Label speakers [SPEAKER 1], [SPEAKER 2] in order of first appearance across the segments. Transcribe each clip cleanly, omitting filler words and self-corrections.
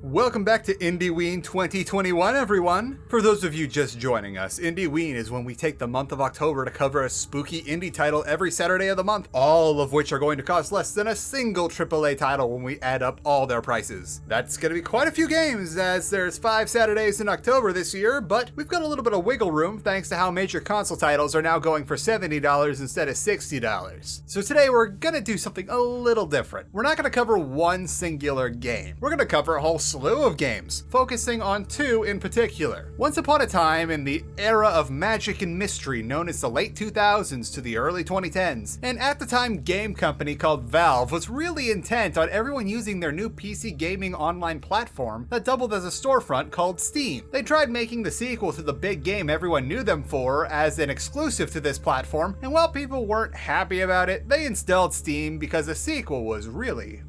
[SPEAKER 1] Welcome back to indieween 2021, everyone! For those of you just joining us, indieween is when we take the month of October to cover a spooky indie title every Saturday of the month, all of which are going to cost less than a single AAA title when we add up all their prices. That's gonna be quite a few games, as there's 5 Saturdays in October this year, but we've got a little bit of wiggle room thanks to how major console titles are now going for $70 instead of $60. So today we're gonna do something a little different. We're not gonna cover one singular game. We're gonna cover a whole slew of games, focusing on 2 in particular. Once upon a time in the era of magic and mystery known as the late 2000s to the early 2010s, an at the time game company called Valve was really intent on everyone using their new PC gaming online platform that doubled as a storefront called Steam. They tried making the sequel to the big game everyone knew them for as an exclusive to this platform, and while people weren't happy about it, they installed Steam because the sequel was really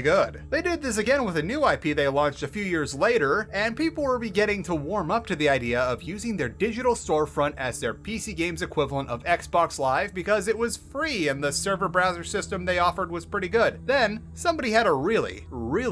[SPEAKER 1] good. They did this again with a new IP they launched a few years later, and people were beginning to warm up to the idea of using their digital storefront as their PC games equivalent of Xbox Live because it was free and the server browser system they offered was pretty good. Then, somebody had a really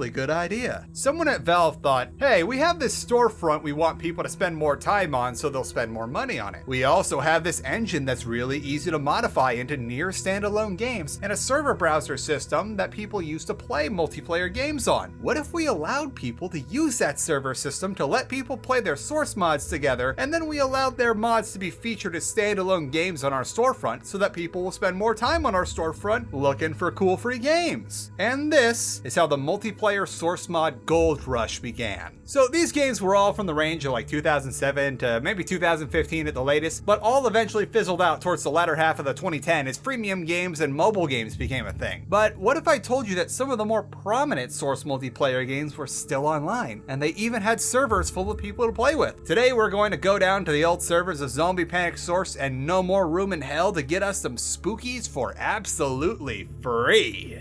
[SPEAKER 1] good idea. Someone at Valve thought, hey, we have this storefront we want people to spend more time on so they'll spend more money on it. We also have this engine that's really easy to modify into near standalone games and a server browser system that people use to play multiplayer games on. What if we allowed people to use that server system to let people play their source mods together, and then we allowed their mods to be featured as standalone games on our storefront so that people will spend more time on our storefront looking for cool free games? And this is how the multiplayer source mod gold rush began. So these games were all from the range of like 2007 to maybe 2015 at the latest, but all eventually fizzled out towards the latter half of the 2010 as freemium games and mobile games became a thing. But what if I told you that some of the more prominent Source multiplayer games were still online, and they even had servers full of people to play with? Today we're going to go down to the old servers of Zombie Panic Source and no more room in hell to get us some spookies for absolutely free.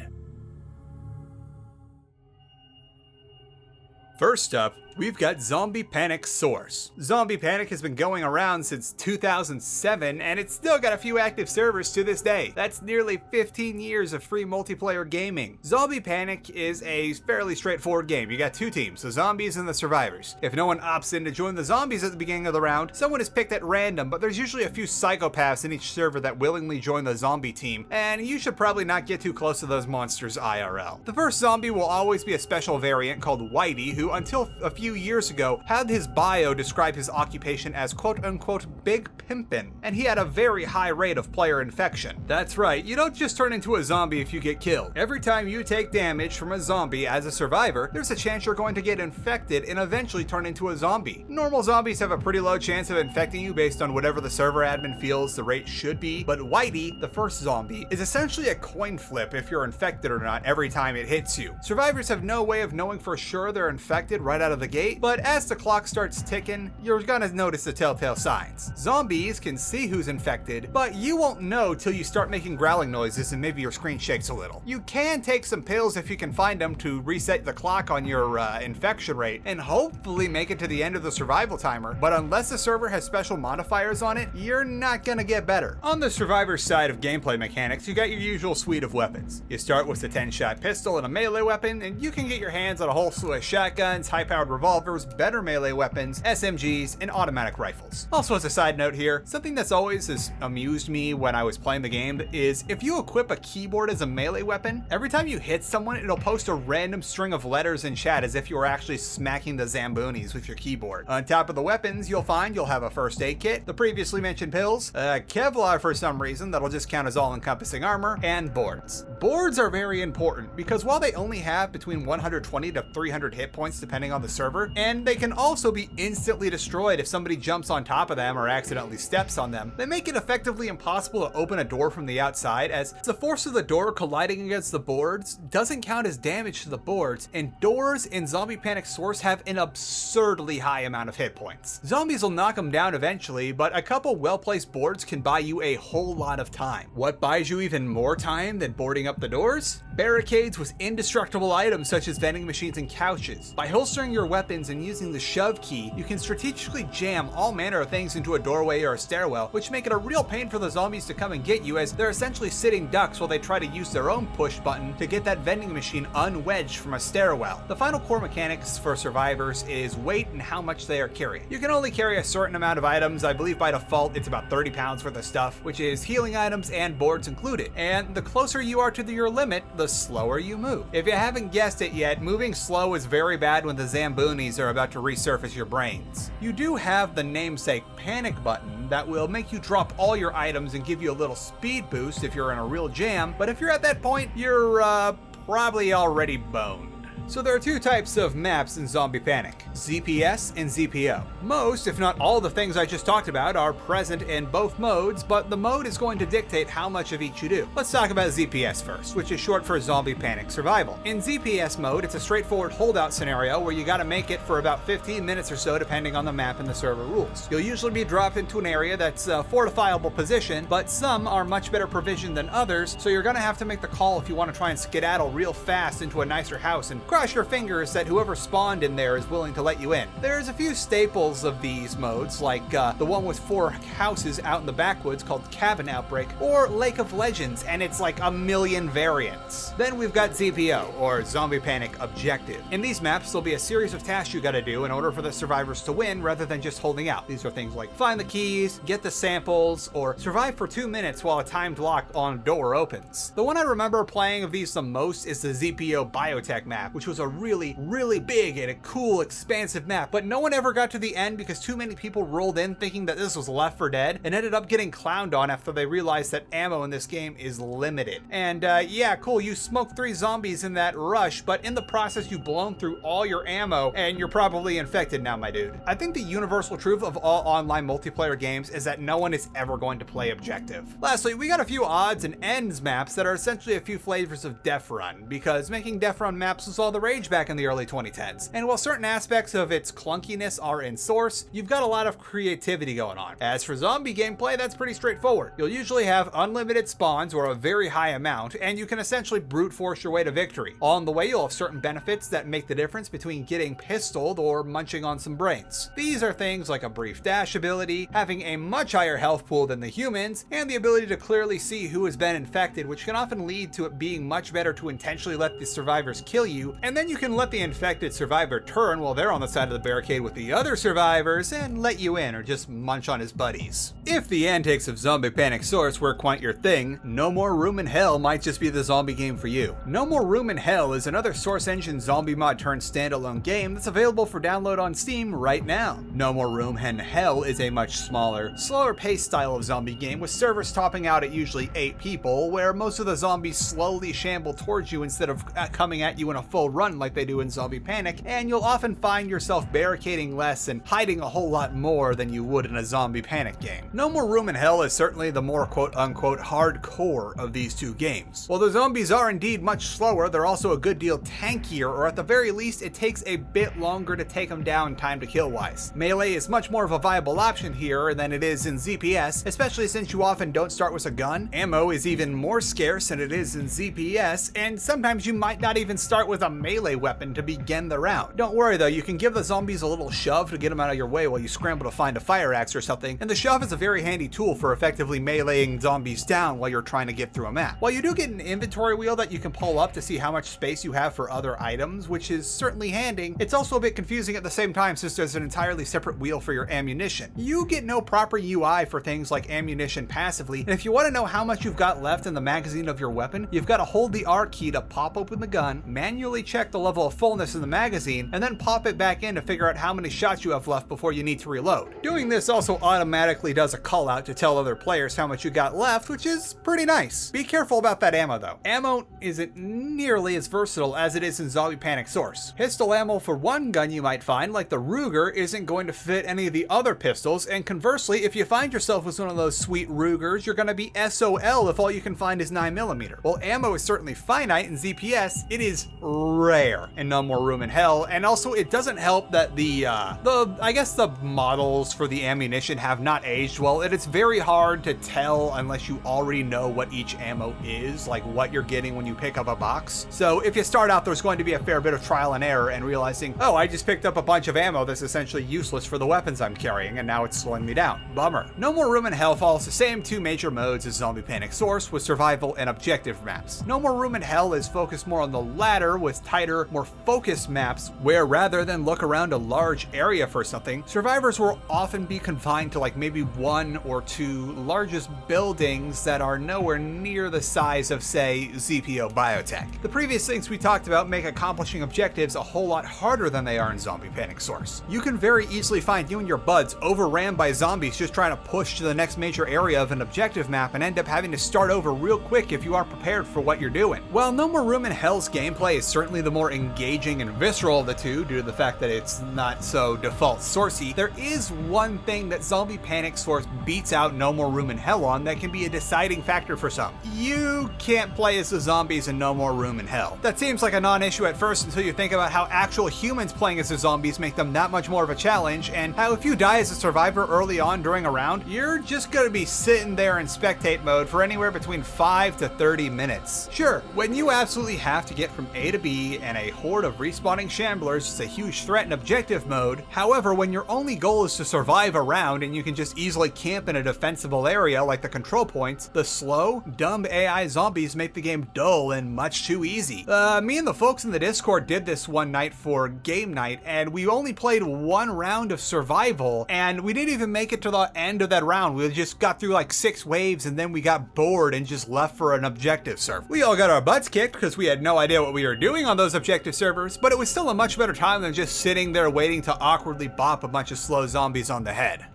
[SPEAKER 1] First up, we've got Zombie Panic Source. Zombie Panic has been going around since 2007, and it's still got a few active servers to this day. That's nearly 15 years of free multiplayer gaming. Zombie Panic is a fairly straightforward game. You got 2 teams, the zombies and the survivors. If no one opts in to join the zombies at the beginning of the round, someone is picked at random, but there's usually a few psychopaths in each server that willingly join the zombie team, and you should probably not get too close to those monsters IRL. The first zombie will always be a special variant called Whitey, who until a few years ago had his bio describe his occupation as quote-unquote big pimpin', and he had a very high rate of player infection. That's right, you don't just turn into a zombie if you get killed. Every time you take damage from a zombie as a survivor, there's a chance you're going to get infected and eventually turn into a zombie. Normal zombies have a pretty low chance of infecting you based on whatever the server admin feels the rate should be, but Whitey, the first zombie, is essentially a coin flip if you're infected or not every time it hits you. Survivors have no way of knowing for sure they're infected right out of the gate, but as the clock starts ticking, you're gonna notice the telltale signs. Zombies can see who's infected, but you won't know till you start making growling noises and maybe your screen shakes a little. You can take some pills if you can find them to reset the clock on your infection rate and hopefully make it to the end of the survival timer, but unless the server has special modifiers on it, you're not gonna get better. On the survivor side of gameplay mechanics, you got your usual suite of weapons. You start with a 10-shot pistol and a melee weapon, and you can get your hands on a whole slew of shotguns, high-powered revolvers, better melee weapons, SMGs, and automatic rifles. Also, as a side note here, something that's always has amused me when I was playing the game is if you equip a keyboard as a melee weapon, every time you hit someone, it'll post a random string of letters in chat as if you were actually smacking the Zambonis with your keyboard. On top of the weapons, you'll have a first aid kit, the previously mentioned pills, Kevlar for some reason that'll just count as all-encompassing armor, and boards. Boards are very important because while they only have between 120 to 300 hit points depending on the server, and they can also be instantly destroyed if somebody jumps on top of them or accidentally steps on them, they make it effectively impossible to open a door from the outside, as the force of the door colliding against the boards doesn't count as damage to the boards, and doors in Zombie Panic Source have an absurdly high amount of hit points. Zombies will knock them down eventually, but a couple well-placed boards can buy you a whole lot of time. What buys you even more time than boarding up the doors? Barricades with indestructible items such as vending machines and couches. By holstering your weapon weapons and using the shove key, you can strategically jam all manner of things into a doorway or a stairwell, which make it a real pain for the zombies to come and get you, as they're essentially sitting ducks while they try to use their own push button to get that vending machine unwedged from a stairwell. The final core mechanics for survivors is weight and how much they are carrying. You can only carry a certain amount of items. I believe by default it's about 30 pounds worth of stuff, which is healing items and boards included. And the closer you are to your limit, the slower you move. If you haven't guessed it yet, moving slow is very bad when the Zamboonies are about to resurface your brains. You do have the namesake panic button that will make you drop all your items and give you a little speed boost if you're in a real jam, but if you're at that point, you're probably already boned. So there are two types of maps in Zombie Panic, ZPS and ZPO. Most, if not all the things I just talked about are present in both modes, but the mode is going to dictate how much of each you do. Let's talk about ZPS first, which is short for Zombie Panic Survival. In ZPS mode, it's a straightforward holdout scenario where you gotta make it for about 15 minutes or so depending on the map and the server rules. You'll usually be dropped into an area that's a fortifiable position, but some are much better provisioned than others, so you're gonna have to make the call if you want to try and skedaddle real fast into a nicer house and cross your fingers that whoever spawned in there is willing to let you in. There's a few staples of these modes, like the one with 4 houses out in the backwoods called Cabin Outbreak, or Lake of Legends, and it's like a million variants. Then we've got ZPO, or Zombie Panic Objective. In these maps, there'll be a series of tasks you gotta do in order for the survivors to win rather than just holding out. These are things like find the keys, get the samples, or survive for 2 minutes while a timed lock on a door opens. The one I remember playing of these the most is the ZPO Biotech map, which was a really big and a cool, expansive map, but no one ever got to the end because too many people rolled in thinking that this was Left 4 Dead and ended up getting clowned on after they realized that ammo in this game is limited. And yeah, cool, you smoked 3 zombies in that rush, but in the process you've blown through all your ammo and you're probably infected now, my dude. I think the universal truth of all online multiplayer games is that no one is ever going to play objective. Lastly, we got a few odds and ends maps that are essentially a few flavors of Def Run, because making Def Run maps was all the rage back in the early 2010s. And while certain aspects of its clunkiness are in Source, you've got a lot of creativity going on. As for zombie gameplay, that's pretty straightforward. You'll usually have unlimited spawns or a very high amount, and you can essentially brute force your way to victory. On the way, you'll have certain benefits that make the difference between getting pistoled or munching on some brains. These are things like a brief dash ability, having a much higher health pool than the humans, and the ability to clearly see who has been infected, which can often lead to it being much better to intentionally let the survivors kill you, and then you can let the infected survivor turn while they're on the side of the barricade with the other survivors and let you in or just munch on his buddies. If the antics of Zombie Panic Source were quite your thing, No More Room in Hell might just be the zombie game for you. No More Room in Hell is another Source Engine zombie mod turned standalone game that's available for download on Steam right now. No More Room in Hell is a much smaller, slower paced style of zombie game with servers topping out at usually 8 people, where most of the zombies slowly shamble towards you instead of coming at you in a full run like they do in Zombie Panic, and you'll often find yourself barricading less and hiding a whole lot more than you would in a Zombie Panic game. No More Room in Hell is certainly the more quote-unquote hardcore of these two games. While the zombies are indeed much slower, they're also a good deal tankier, or at the very least it takes a bit longer to take them down time to kill wise. Melee is much more of a viable option here than it is in ZPS, especially since you often don't start with a gun. Ammo is even more scarce than it is in ZPS, and sometimes you might not even start with a melee weapon to begin the round. Don't worry though, you can give the zombies a little shove to get them out of your way while you scramble to find a fire axe or something, and the shove is a very handy tool for effectively meleeing zombies down while you're trying to get through a map. While you do get an inventory wheel that you can pull up to see how much space you have for other items, which is certainly handy, it's also a bit confusing at the same time since there's an entirely separate wheel for your ammunition. You get no proper UI for things like ammunition passively, and if you want to know how much you've got left in the magazine of your weapon, you've got to hold the R key to pop open the gun, manually check the level of fullness in the magazine, and then pop it back in to figure out how many shots you have left before you need to reload. Doing this also automatically does a call out to tell other players how much you got left, which is pretty nice. Be careful about that ammo though. Ammo isn't nearly as versatile as it is in Zombie Panic Source. Pistol ammo for one gun you might find, like the Ruger, isn't going to fit any of the other pistols, and conversely, if you find yourself with one of those sweet Rugers, you're gonna be SOL if all you can find is 9mm. While ammo is certainly finite in ZPS, it is rare in No More Room in Hell, and also it doesn't help that I guess the models for the ammunition have not aged well, and it's very hard to tell unless you already know what each ammo is, like what you're getting when you pick up a box. So if you start out, there's going to be a fair bit of trial and error and realizing, oh, I just picked up a bunch of ammo that's essentially useless for the weapons I'm carrying, and now it's slowing me down. Bummer. No More Room in Hell follows the same two major modes as Zombie Panic Source, with survival and objective maps. No More Room in Hell is focused more on the latter, with tighter, more focused maps, where rather than look around a large area for something, survivors will often be confined to like maybe one or two largest buildings that are nowhere near the size of, say, ZPO Biotech. The previous things we talked about make accomplishing objectives a whole lot harder than they are in Zombie Panic Source. You can very easily find you and your buds overran by zombies just trying to push to the next major area of an objective map and end up having to start over real quick if you aren't prepared for what you're doing. While No More Room in Hell's gameplay is certainly the more engaging and visceral of the two due to the fact that it's not so default sourcey, there is one thing that Zombie Panic Source beats out No More Room in Hell on that can be a deciding factor for some. You can't play as the zombies in No More Room in Hell. That seems like a non-issue at first until you think about how actual humans playing as the zombies make them that much more of a challenge, and how if you die as a survivor early on during a round, you're just gonna be sitting there in spectate mode for anywhere between 5 to 30 minutes. Sure, when you absolutely have to get from A to B and a horde of respawning shamblers is a huge threat in objective mode. However, when your only goal is to survive a round and you can just easily camp in a defensible area like the control points, the slow, dumb AI zombies make the game dull and much too easy. Me and the folks in the Discord did this one night for game night, and we only played one round of survival, and we didn't even make it to the end of that round. We just got through like 6 waves, and then we got bored and just left for an objective server. We all got our butts kicked because we had no idea what we were doing on those objective servers, but it was still a much better time than just sitting there waiting to awkwardly bop a bunch of slow zombies on the head.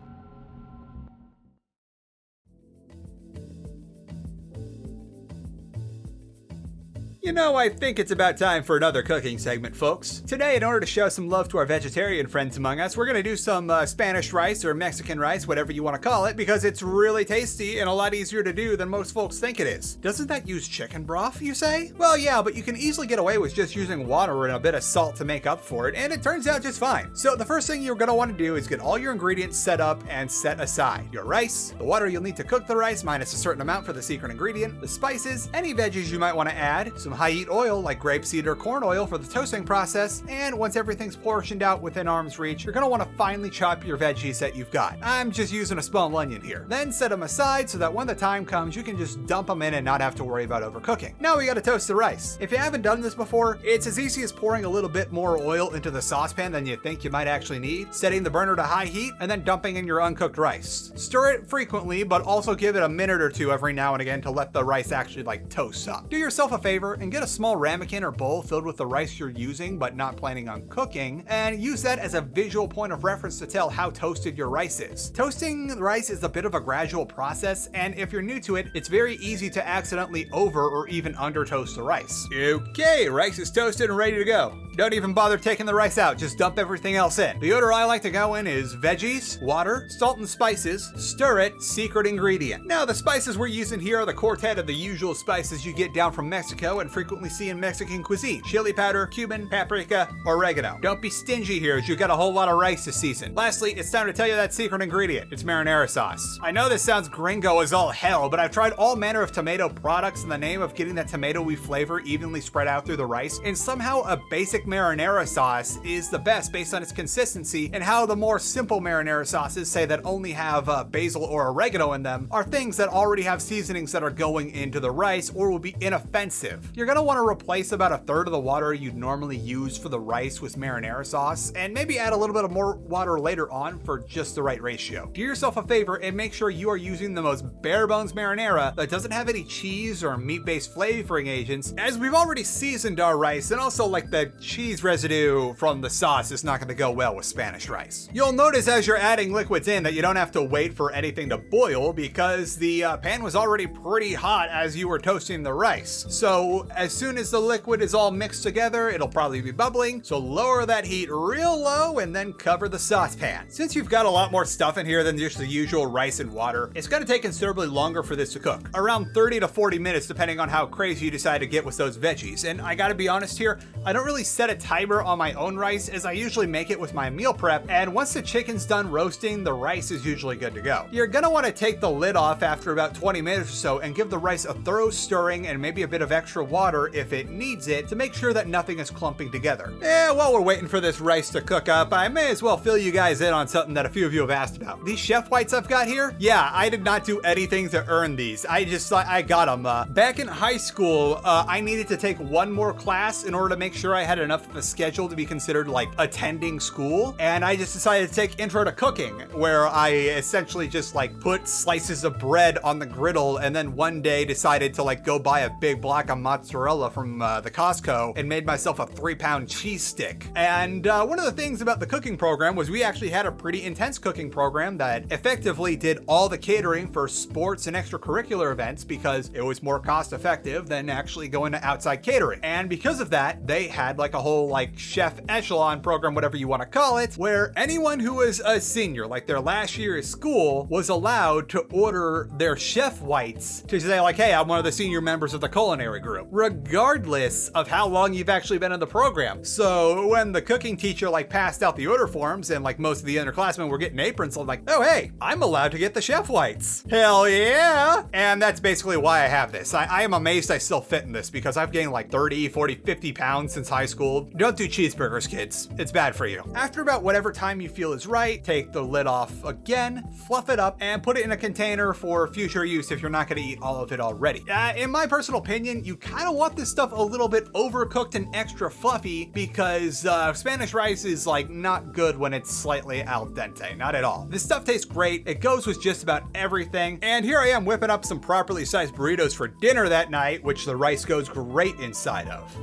[SPEAKER 1] You know, I think it's about time for another cooking segment, folks. Today, in order to show some love to our vegetarian friends among us, we're gonna do some Spanish rice or Mexican rice, whatever you wanna call it, because it's really tasty and a lot easier to do than most folks think it is. Doesn't that use chicken broth, you say? Well, yeah, but you can easily get away with just using water and a bit of salt to make up for it, and it turns out just fine. So the first thing you're gonna wanna do is get all your ingredients set up and set aside. Your rice, the water you'll need to cook the rice minus a certain amount for the secret ingredient, the spices, any veggies you might wanna add, some high heat oil like grapeseed or corn oil for the toasting process, and once everything's portioned out within arm's reach, you're gonna wanna finely chop your veggies that you've got. I'm just using a small onion here. Then set them aside so that when the time comes, you can just dump them in and not have to worry about overcooking. Now we gotta toast the rice. If you haven't done this before, it's as easy as pouring a little bit more oil into the saucepan than you think you might actually need, setting the burner to high heat, and then dumping in your uncooked rice. Stir it frequently, but also give it a minute or two every now and again to let the rice actually like toast up. Do yourself a favor and get a small ramekin or bowl filled with the rice you're using but not planning on cooking, and use that as a visual point of reference to tell how toasted your rice is. Toasting the rice is a bit of a gradual process, and if you're new to it, it's very easy to accidentally over or even under toast the rice. Okay, rice is toasted and ready to go. Don't even bother taking the rice out, just dump everything else in. The order I like to go in is veggies, water, salt and spices, stir it, secret ingredient. Now the spices we're using here are the quartet of the usual spices you get down from Mexico and frequently see in Mexican cuisine: chili powder, cumin, paprika, oregano. Don't be stingy here as you've got a whole lot of rice to season. Lastly, it's time to tell you that secret ingredient. It's marinara sauce. I know this sounds gringo as all hell, but I've tried all manner of tomato products in the name of getting that tomatoey flavor evenly spread out through the rice, and somehow a basic marinara sauce is the best based on its consistency, and how the more simple marinara sauces, say that only have basil or oregano in them, are things that already have seasonings that are going into the rice or will be inoffensive. You're gonna want to replace about a third of the water you'd normally use for the rice with marinara sauce, and maybe add a little bit of more water later on for just the right ratio. Do yourself a favor and make sure you are using the most bare bones marinara that doesn't have any cheese or meat-based flavoring agents, as we've already seasoned our rice, and also like the cheese residue from the sauce is not going to go well with Spanish rice. You'll notice as you're adding liquids in that you don't have to wait for anything to boil because the pan was already pretty hot as you were toasting the rice. So As soon as the liquid is all mixed together, it'll probably be bubbling, so lower that heat real low and then cover the saucepan. Since you've got a lot more stuff in here than just the usual rice and water, it's gonna take considerably longer for this to cook. Around 30 to 40 minutes depending on how crazy you decide to get with those veggies. And I gotta be honest here, I don't really set a timer on my own rice as I usually make it with my meal prep, and once the chicken's done roasting, the rice is usually good to go. You're gonna wanna take the lid off after about 20 minutes or so and give the rice a thorough stirring and maybe a bit of extra water if it needs it to make sure that nothing is clumping together. While we're waiting for this rice to cook up, I may as well fill you guys in on something that a few of you have asked about. These chef whites I've got here, yeah, I did not do anything to earn these. I just thought I got them. Back in high school, I needed to take one more class in order to make sure I had enough of a schedule to be considered like attending school. And I just decided to take Intro to Cooking, where I essentially just like put slices of bread on the griddle and then one day decided to like go buy a big block of mozzarella from the Costco and made myself a 3-pound cheese stick. And one of the things about the cooking program was we actually had a pretty intense cooking program that effectively did all the catering for sports and extracurricular events because it was more cost effective than actually going to outside catering. And because of that, they had like a whole like chef echelon program, whatever you want to call it, where anyone who was a senior, like their last year of school, was allowed to order their chef whites to say like, hey, I'm one of the senior members of the culinary group, regardless of how long you've actually been in the program. So when the cooking teacher like passed out the order forms and like most of the underclassmen were getting aprons, I'm like, oh hey, I'm allowed to get the chef whites. Hell yeah. And that's basically why I have this. I am amazed I still fit in this because I've gained like 30, 40, 50 pounds since high school. Don't do cheeseburgers, kids. It's bad for you. After about whatever time you feel is right, take the lid off again, fluff it up, and put it in a container for future use if you're not going to eat all of it already. In my personal opinion, you kind of want this stuff a little bit overcooked and extra fluffy because Spanish rice is like not good when it's slightly al dente. Not at all. This stuff tastes great. It goes with just about everything. And here I am whipping up some properly sized burritos for dinner that night, which the rice goes great inside of.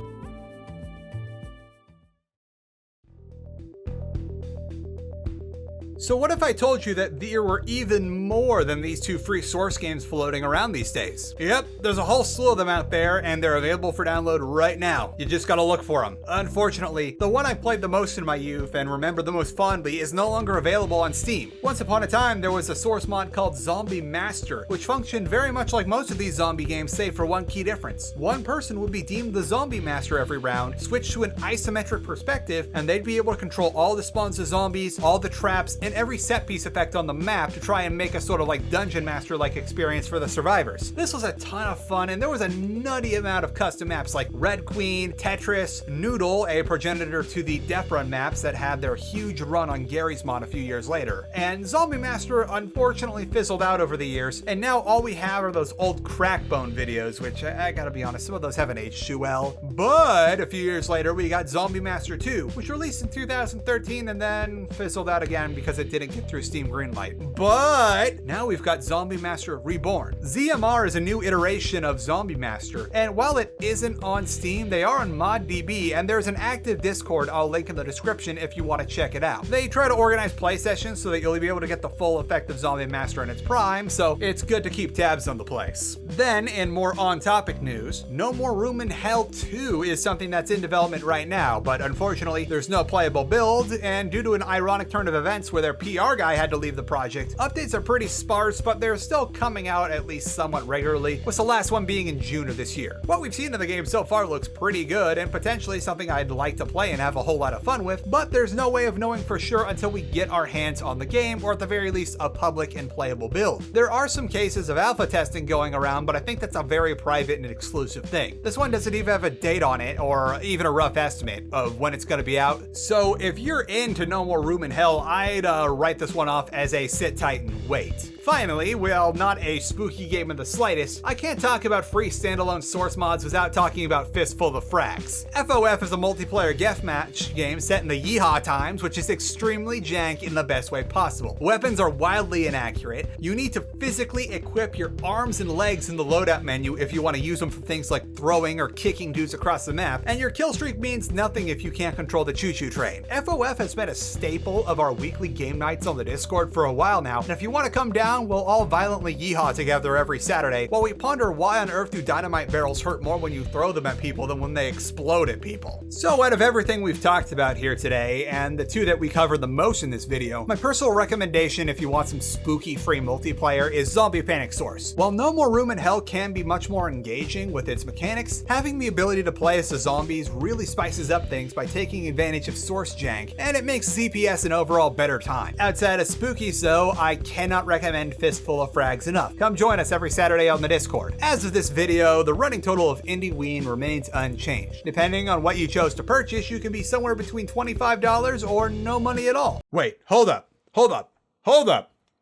[SPEAKER 1] So what if I told you that there were even more than these 2 free source games floating around these days? Yep, there's a whole slew of them out there and they're available for download right now. You just gotta look for them. Unfortunately, the one I played the most in my youth and remember the most fondly is no longer available on Steam. Once upon a time, there was a source mod called Zombie Master, which functioned very much like most of these zombie games save for one key difference. One person would be deemed the Zombie Master every round, switch to an isometric perspective, and they'd be able to control all the spawns of zombies, all the traps, and every set piece effect on the map to try and make a sort of like dungeon master like experience for the survivors. This was a ton of fun and there was a nutty amount of custom maps like Red Queen, Tetris, Noodle, a progenitor to the Death Run maps that had their huge run on Gary's mod a few years later. And Zombie Master unfortunately fizzled out over the years, and now all we have are those old Crackbone videos, which I gotta be honest, some of those haven't aged too well. But a few years later we got Zombie Master 2, which released in 2013 and then fizzled out again because it didn't get through Steam Greenlight. But now we've got Zombie Master Reborn. ZMR is a new iteration of Zombie Master, and while it isn't on Steam, they are on ModDB, and there's an active Discord I'll link in the description if you want to check it out. They try to organize play sessions so that you'll be able to get the full effect of Zombie Master in its prime, so it's good to keep tabs on the place. Then, in more on-topic news, No More Room in Hell 2 is something that's in development right now, but unfortunately, there's no playable build, and due to an ironic turn of events where their PR guy had to leave the project, updates are pretty sparse, but they're still coming out at least somewhat regularly, with the last one being in June of this year. What we've seen in the game so far looks pretty good, and potentially something I'd like to play and have a whole lot of fun with, but there's no way of knowing for sure until we get our hands on the game, or at the very least, a public and playable build. There are some cases of alpha testing going around, but I think that's a very private and exclusive thing. This one doesn't even have a date on it, or even a rough estimate of when it's going to be out, so if you're into No More Room in Hell, I'd write this one off as a sit tight and wait. Finally, while not a spooky game in the slightest, I can't talk about free standalone source mods without talking about Fistful of Frags. FOF is a multiplayer deathmatch game set in the yeehaw times, which is extremely jank in the best way possible. Weapons are wildly inaccurate. You need to physically equip your arms and legs in the loadout menu if you want to use them for things like throwing or kicking dudes across the map, and your kill streak means nothing if you can't control the choo-choo train. FOF has been a staple of our weekly game nights on the Discord for a while now, and if you want to come down around, we'll all violently yeehaw together every Saturday while we ponder why on earth do dynamite barrels hurt more when you throw them at people than when they explode at people. So out of everything we've talked about here today, and the two that we covered the most in this video, my personal recommendation if you want some spooky free multiplayer is Zombie Panic Source. While No More Room in Hell can be much more engaging with its mechanics, having the ability to play as the zombies really spices up things by taking advantage of source jank, and it makes ZPS an overall better time. Outside of spookies though, I cannot recommend Fistful of Frags enough. Come join us every Saturday on the Discord. As of this video, the running total of indieween remains unchanged. Depending on what you chose to purchase, you can be somewhere between $25 or no money at all. Wait, hold up.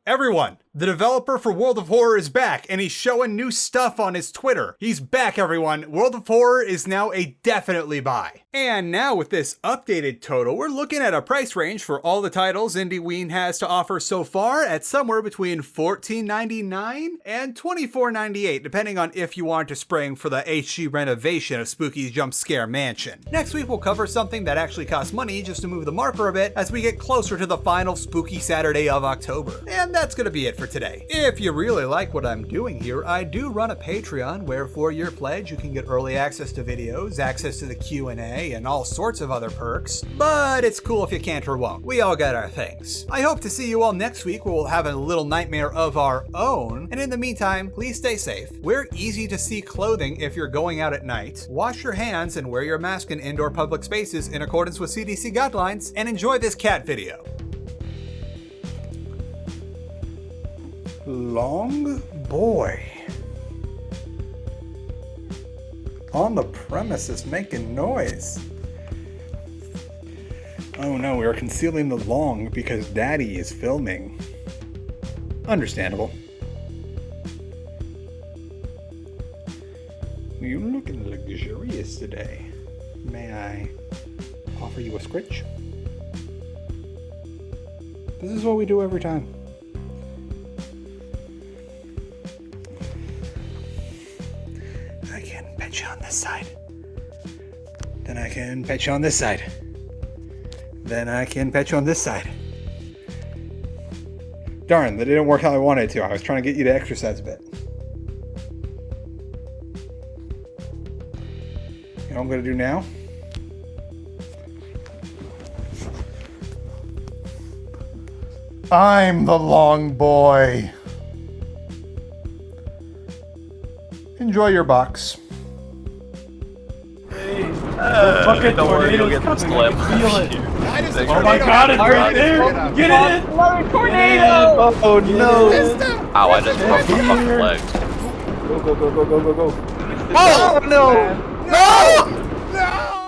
[SPEAKER 1] Everyone, the developer for World of Horror is back, and he's showing new stuff on his Twitter. He's back, everyone. World of Horror is now a definitely buy. And now with this updated total, we're looking at a price range for all the titles indieween has to offer so far at somewhere between $14.99 and $24.98, depending on if you want to spring for the HD renovation of Spooky's Jump Scare Mansion. Next week, we'll cover something that actually costs money just to move the marker a bit as we get closer to the final Spooky Saturday of October. And that's gonna be it for today. If you really like what I'm doing here, I do run a Patreon where for your pledge you can get early access to videos, access to the Q&A, and all sorts of other perks, but it's cool if you can't or won't. We all got our things. I hope to see you all next week where we'll have a little nightmare of our own, and in the meantime, please stay safe. Wear easy to see clothing if you're going out at night, wash your hands and wear your mask in indoor public spaces in accordance with CDC guidelines, and enjoy this cat video. Long boy on the premises making noise. Oh no, we are concealing the long because Daddy is filming. Understandable. You're looking luxurious today. May I offer you a scritch? This is what we do every time. I can pet you on this side. Then I can pet you on this side. Then I can pet you on this side. Darn, that didn't work how I wanted to. I was trying to get you to exercise a bit. You know what I'm going to do now? I'm the long boy. Enjoy your box.
[SPEAKER 2] Fucking tornado's coming. I can feel it.
[SPEAKER 3] Oh my god, it's right there! Get in!
[SPEAKER 2] Tornado!
[SPEAKER 3] Oh no!
[SPEAKER 2] Ow, I just broke my fucking leg.
[SPEAKER 3] Go, go, go, go, go, go, go.
[SPEAKER 2] Oh no!
[SPEAKER 1] No! No!